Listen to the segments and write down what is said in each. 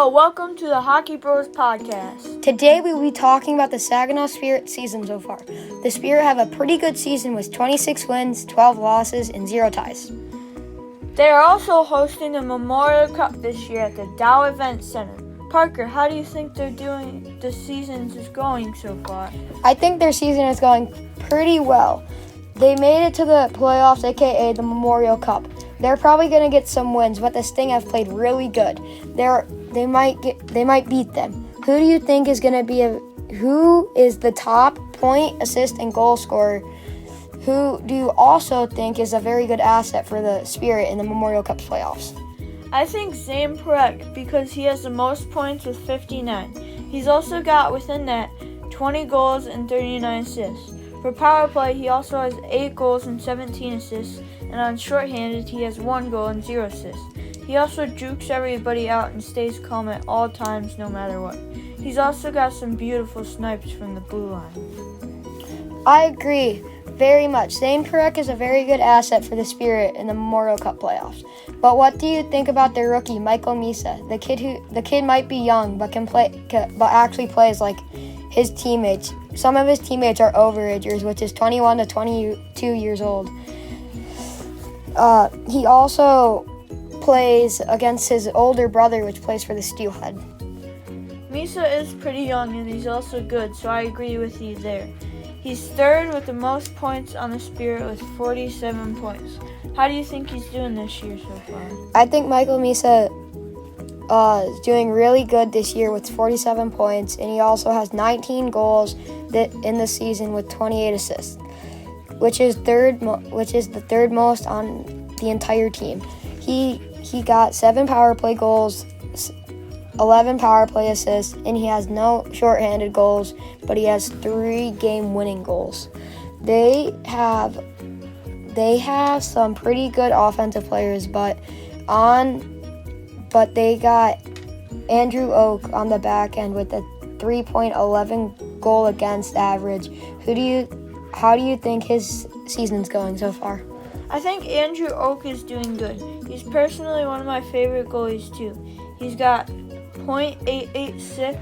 Hello, welcome to the Hockey Bros podcast. Today we will be talking about the Saginaw Spirit season so far. The Spirit have a pretty good season with 26 wins, 12 losses, and 0 ties. They are also hosting the Memorial Cup this year at the Dow Event Center. Parker, how do you think the season is going so far? I think their season is going pretty well. They made it to the playoffs, aka the Memorial Cup. They're probably going to get some wins, but the Sting have played really good. They might beat them. Who do you think is going to be who is the top point, assist, and goal scorer? Who do you also think is a very good asset for the Spirit in the Memorial Cup playoffs? I think Zane Parekh, because he has the most points with 59. He's also got within that 20 goals and 39 assists. For power play, he also has 8 goals and 17 assists, and on shorthanded, he has 1 goal and 0 assists. He also jukes everybody out and stays calm at all times, no matter what. He's also got some beautiful snipes from the blue line. I agree very much. Zane Parekh is a very good asset for the Spirit in the Memorial Cup playoffs. But what do you think about their rookie, Michael Misa? The kid might be young, but but actually plays like his teammates. Some of his teammates are overagers, which is 21 to 22 years old. He also plays against his older brother, which plays for the Steelhead. Misa is pretty young, and he's also good, so I agree with you there. He's third with the most points on the Spirit with 47 points. How do you think he's doing this year so far? I think Michael Misa is doing really good this year with 47 points, and he also has 19 goals in the season with 28 assists, which is the third most on the entire team. He got 7 power play goals, 11 power play assists, and he has no shorthanded goals, but he has 3 game-winning goals. They have some pretty good offensive players, but they got Andrew Oak on the back end with a 3.11 goal against average. How do you think his season's going so far? I think Andrew Oak is doing good. He's personally one of my favorite goalies too. He's got .886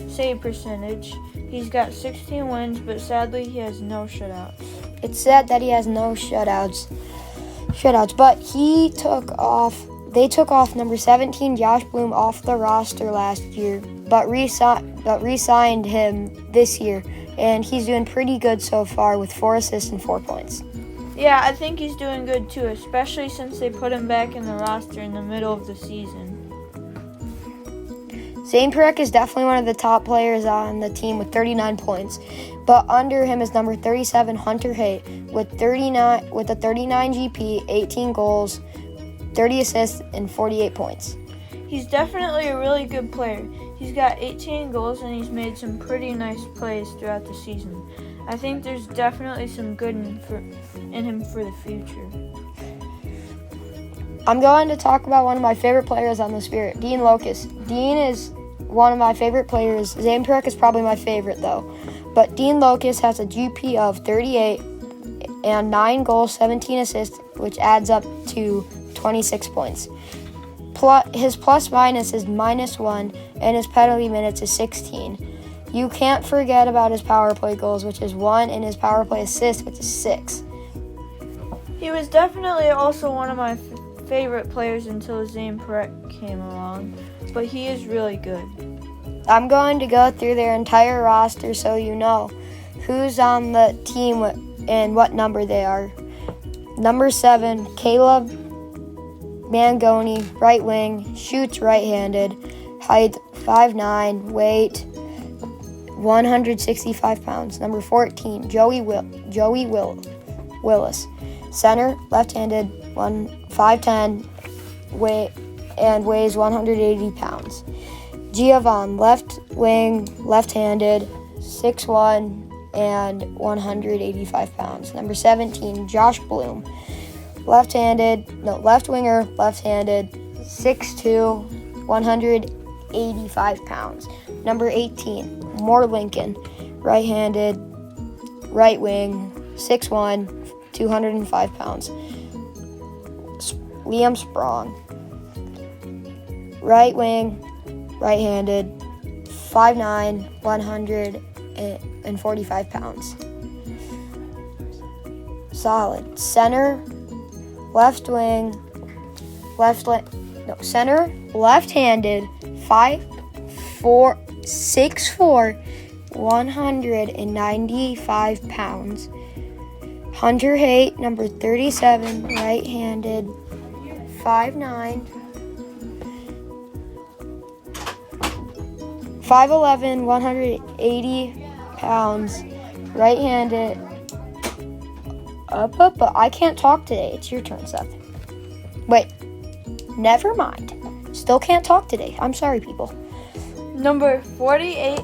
save percentage. He's got 16 wins, but sadly he has no shutouts. It's sad that he has no shutouts, but they took off number 17 Josh Bloom off the roster last year, but re-signed him this year, and he's doing pretty good so far with 4 assists and 4 points. Yeah, I think he's doing good too, especially since they put him back in the roster in the middle of the season. Zane Parekh is definitely one of the top players on the team with 39 points, but under him is number 37 Hunter Haight with a 39 GP, 18 goals, 30 assists, and 48 points. He's definitely a really good player. He's got 18 goals and he's made some pretty nice plays throughout the season. I think there's definitely some good in him for the future. I'm going to talk about one of my favorite players on the Spirit, Dean Locust. Dean is one of my favorite players. Zane Parekh is probably my favorite though. But Dean Locust has a GP of 38 and 9 goals, 17 assists, which adds up to 26 points. His plus minus is -1, and his penalty minutes is 16. You can't forget about his power play goals, which is 1, and his power play assists, which is 6. He was definitely also one of my favorite players until Zane Parekh came along, but he is really good. I'm going to go through their entire roster so you know who's on the team and what number they are. Number 7, Caleb Mangoni, right wing, shoots right-handed, height 5'9", weight 165 pounds. Number 14, Joey Willis, center, left-handed, 5'10", weighs 180 pounds. Giovanni, left wing, left-handed, 6'1", and 185 pounds. Number 17, Josh Bloom, left winger, left-handed, 6'2", 185 pounds. Number 18, Moore Lincoln, right-handed, right wing, 6'1", 205 pounds. Liam Sprong, right wing, right-handed, 5'9", 145 pounds. Solid. Center, center, left-handed, 6'4", 195 pounds. Hunter Haight, number 37, right-handed, 5'9", 5'11", 180 pounds, right-handed. I can't talk today. It's your turn, Seth. Wait, never mind. Still can't talk today. I'm sorry, people. Number 48,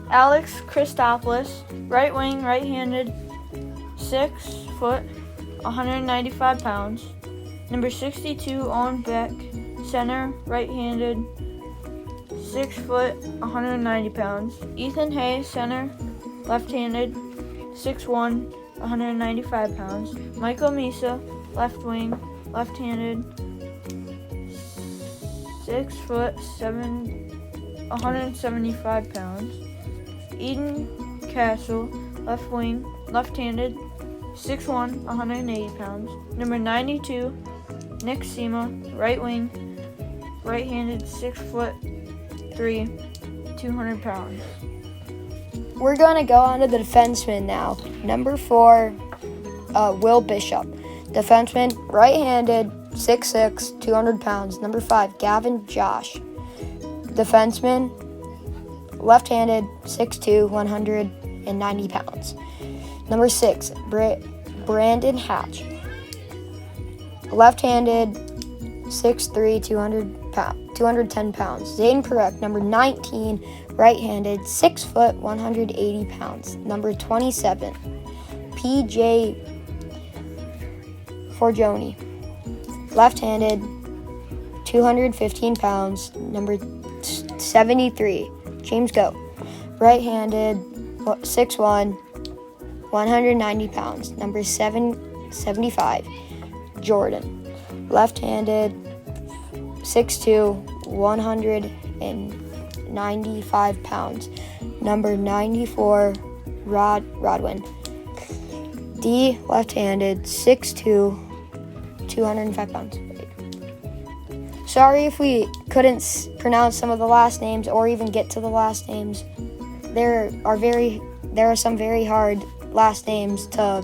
Alex Christopoulos, right wing, right-handed, 6 foot, 195 pounds. Number 62, Owen Beck, center, right-handed, 6 foot, 190 pounds. Ethan Hay, center, left-handed, 6'1", 195 pounds. Michael Misa, left wing, left-handed, 6 foot, 175 pounds. Eden Castle, left wing, left-handed, 6'1", 180 pounds. Number 92, Nick Sema, right wing, right-handed, 6'3", 200 pounds. We're going to go on to the defenseman now. Number 4, Will Bishop. Defenseman, right-handed, 6'6", 200 pounds. Number 5, Gavin Josh. Defenseman, left-handed, 6'2", 190 pounds. Number 6, Brandon Hatch. Left-handed, 6'3", 210 pounds. Zayden Parekh, number 19, right-handed, 6 foot, 180 pounds. Number 27, PJ Forgione. Left-handed, 215 pounds. Number 73, James Goat. Right-handed, 6'1", 190 pounds. Number 75, Jordan. Left-handed, 6'2", 195 pounds. Number 94, Rodwin. D, left-handed, 6'2", 205 pounds. Sorry if we couldn't pronounce some of the last names or even get to the last names. There are some very hard last names to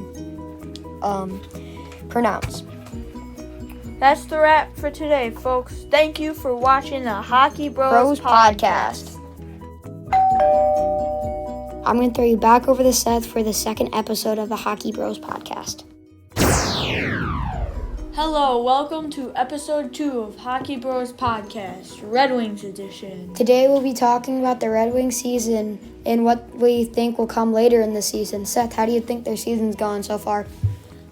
pronounce. That's the wrap for today, folks. Thank you for watching the Hockey Bros Podcast. I'm going to throw you back over to Seth for the second episode of the Hockey Bros Podcast. Hello, welcome to episode 2 of Hockey Bros Podcast, Red Wings edition. Today we'll be talking about the Red Wings season and what we think will come later in the season. Seth, how do you think their season's gone so far?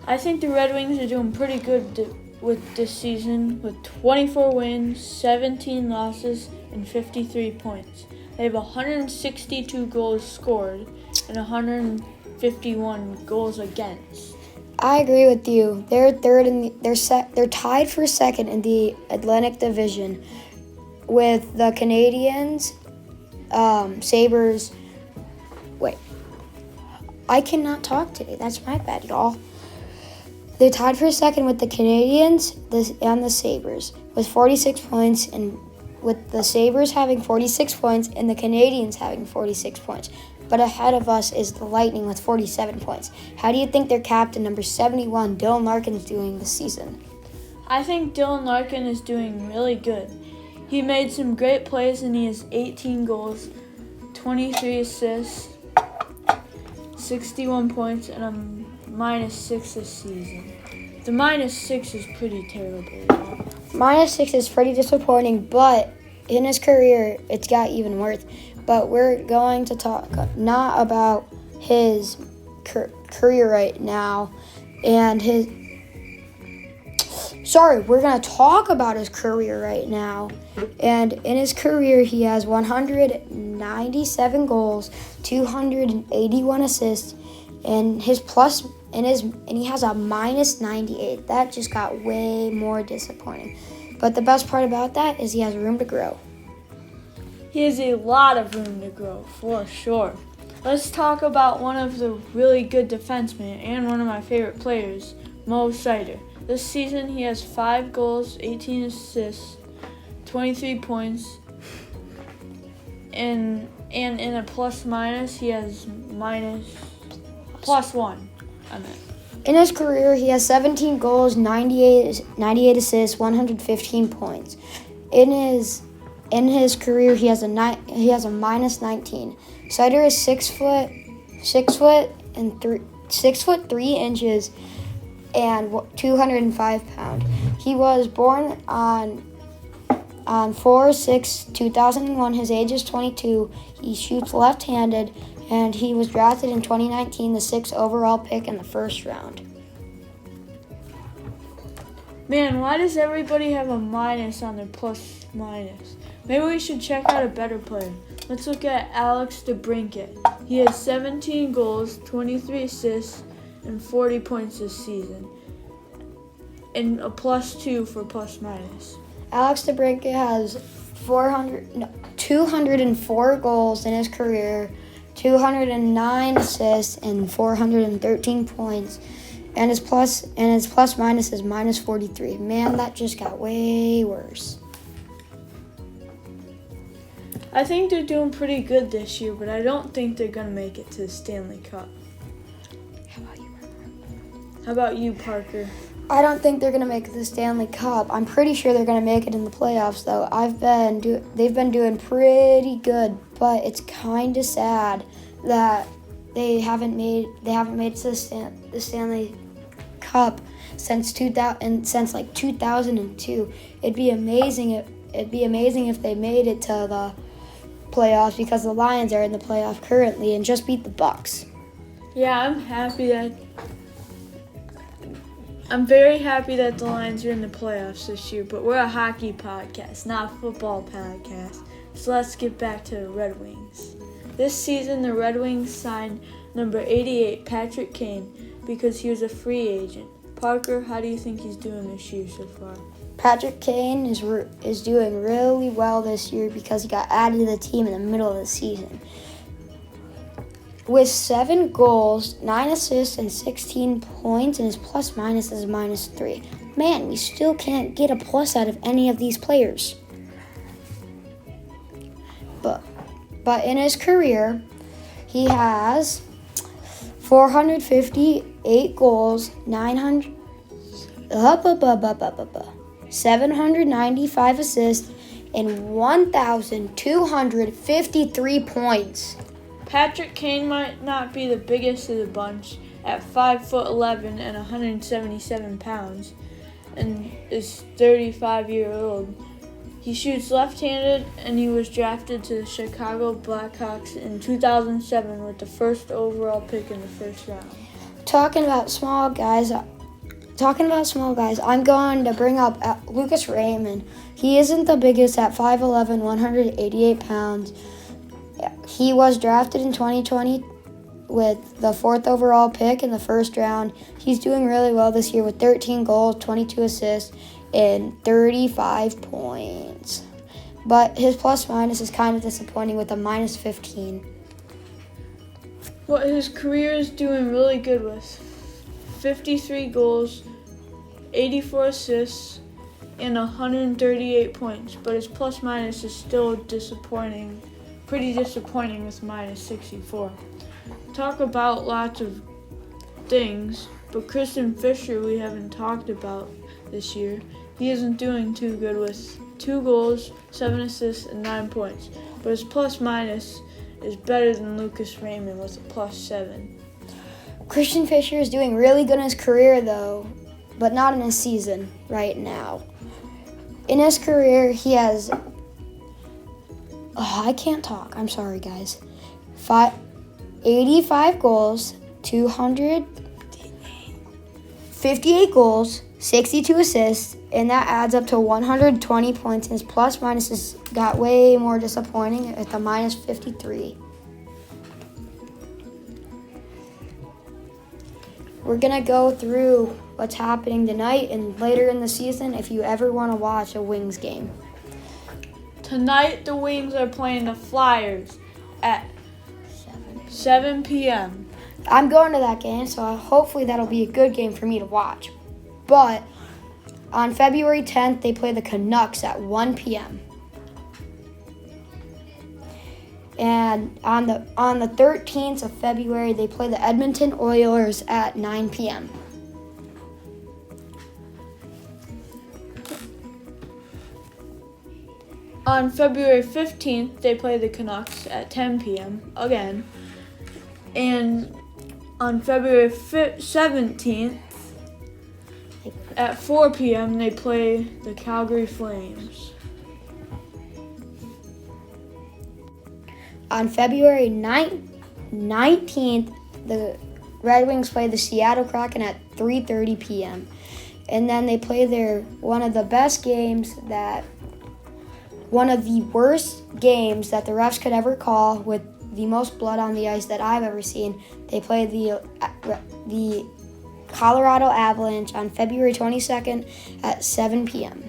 I think the Red Wings are doing pretty good with this season, with 24 wins, 17 losses, and 53 points. They have 162 goals scored and 151 goals against. I agree with you. They're they're tied for second in the Atlantic Division with the Canadiens, Sabres. Wait, I cannot talk today. That's my bad, y'all. They're tied for second with the Canadiens and the Sabres with 46 points, and with the Sabres having 46 points and the Canadiens having 46 points. But ahead of us is the Lightning with 47 points. How do you think their captain, number 71, Dylan Larkin, is doing this season? I think Dylan Larkin is doing really good. He made some great plays and he has 18 goals, 23 assists, 61 points, and a -6 this season. The -6 is pretty terrible, y'all. -6 is pretty disappointing, but in his career, it's got even worse. But we're going to talk not about his career right now and his... Sorry, we're going to talk about his career right now. And in his career, he has 197 goals, 281 assists, and he has a -98. That just got way more disappointing. But the best part about that is he has room to grow. He has a lot of room to grow, for sure. Let's talk about one of the really good defensemen and one of my favorite players, Mo Seider. This season he has 5 goals, 18 assists, 23 points, and in a plus minus he has plus 1. In his career, he has 17 goals, 98 assists, 115 points. In his career, he has a minus 19. Seider is 6 foot 3 inches and 205 pounds. He was born on 4/6/2001. His age is 22. He shoots left-handed, and he was drafted in 2019, the 6th overall pick in the first round. Man, why does everybody have a minus on their plus minus? Maybe we should check out a better player. Let's look at Alex DeBrincat. He has 17 goals, 23 assists, and 40 points this season, and a plus 2 for plus minus. Alex DeBrincat has 204 goals in his career, 209 assists, and 413 points. And his plus minus is minus 43. Man, that just got way worse. I think they're doing pretty good this year, but I don't think they're going to make it to the Stanley Cup. How about you, Parker? I don't think they're going to make it to the Stanley Cup. I'm pretty sure they're going to make it in the playoffs, though. They've been doing pretty good, but it's kind of sad that they haven't made it to the Stanley Cup since 2002. It'd be amazing if they made it to the playoffs, because the Lions are in the playoff currently and just beat the Bucks. Yeah, I'm very happy that the Lions are in the playoffs this year, but we're a hockey podcast, not a football podcast. So let's get back to the Red Wings. This season, the Red Wings signed number 88, Patrick Kane, because he was a free agent. Parker, how do you think he's doing this year so far? Patrick Kane is doing really well this year because he got added to the team in the middle of the season. With 7 goals, 9 assists, and 16 points, and his plus minus is minus 3. Man, we still can't get a plus out of any of these players. But in his career, he has 458 goals, 795 assists, and 1,253 points. Patrick Kane might not be the biggest of the bunch at 5'11" and 177 pounds, and is 35 years old. He shoots left-handed, and he was drafted to the Chicago Blackhawks in 2007 with the 1st overall pick in the first round. Talking about small guys, I'm going to bring up Lucas Raymond. He isn't the biggest at 5'11", 188 pounds. He was drafted in 2020 with the 4th overall pick in the first round. He's doing really well this year with 13 goals, 22 assists, and 35 points. But his plus minus is kind of disappointing with a minus 15. Well, his career is doing really good with 53 goals, 84 assists, and 138 points. But his plus minus is still disappointing. Pretty disappointing with minus 64. Talk about lots of things, but Christian Fischer we haven't talked about this year. He isn't doing too good with 2 goals, 7 assists, and 9 points. But his plus minus is better than Lucas Raymond with a plus 7. Christian Fischer is doing really good in his career, though, but not in his season right now. In his career, he has... I can't talk. I'm sorry, guys. 85 goals, 258 goals, 62 assists, and that adds up to 120 points. And his plus minus has got way more disappointing at the minus 53. We're going to go through what's happening tonight and later in the season if you ever want to watch a Wings game. Tonight, the Wings are playing the Flyers at 7 p.m. I'm going to that game, so hopefully that'll be a good game for me to watch. But on February 10th, they play the Canucks at 1 p.m. And on the 13th of February, they play the Edmonton Oilers at 9 p.m. On February 15th, they play the Canucks at 10 p.m. again. And on February 17th, at 4 p.m., they play the Calgary Flames. On February 19th, the Red Wings play the Seattle Kraken at 3:30 p.m. And then they play one of the worst games that the refs could ever call, with the most blood on the ice that I've ever seen. They play the Colorado Avalanche on February 22nd at 7 p.m.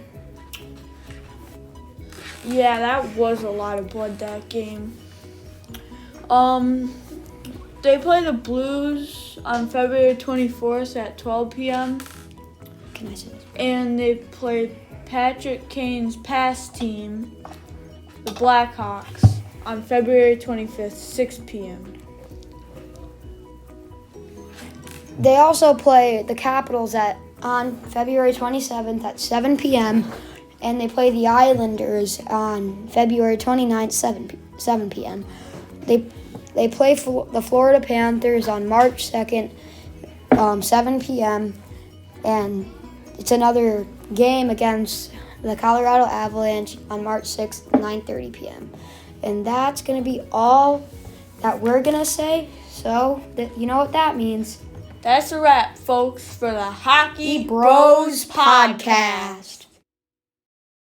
Yeah, that was a lot of blood, that game. They play the Blues on February 24th at 12 p.m. Can I say this? And they play Patrick Kane's past team, the Blackhawks, on February 25th, 6 p.m. They also play the Capitals on February 27th at 7 p.m. And they play the Islanders on February 29th, 7 p.m. They play the Florida Panthers on March 2nd, 7 p.m. And it's another game against the Colorado Avalanche on March 6th, 9:30 p.m. And that's going to be all that we're going to say. So, you know what that means. That's a wrap, folks, for the Hockey Bros Podcast.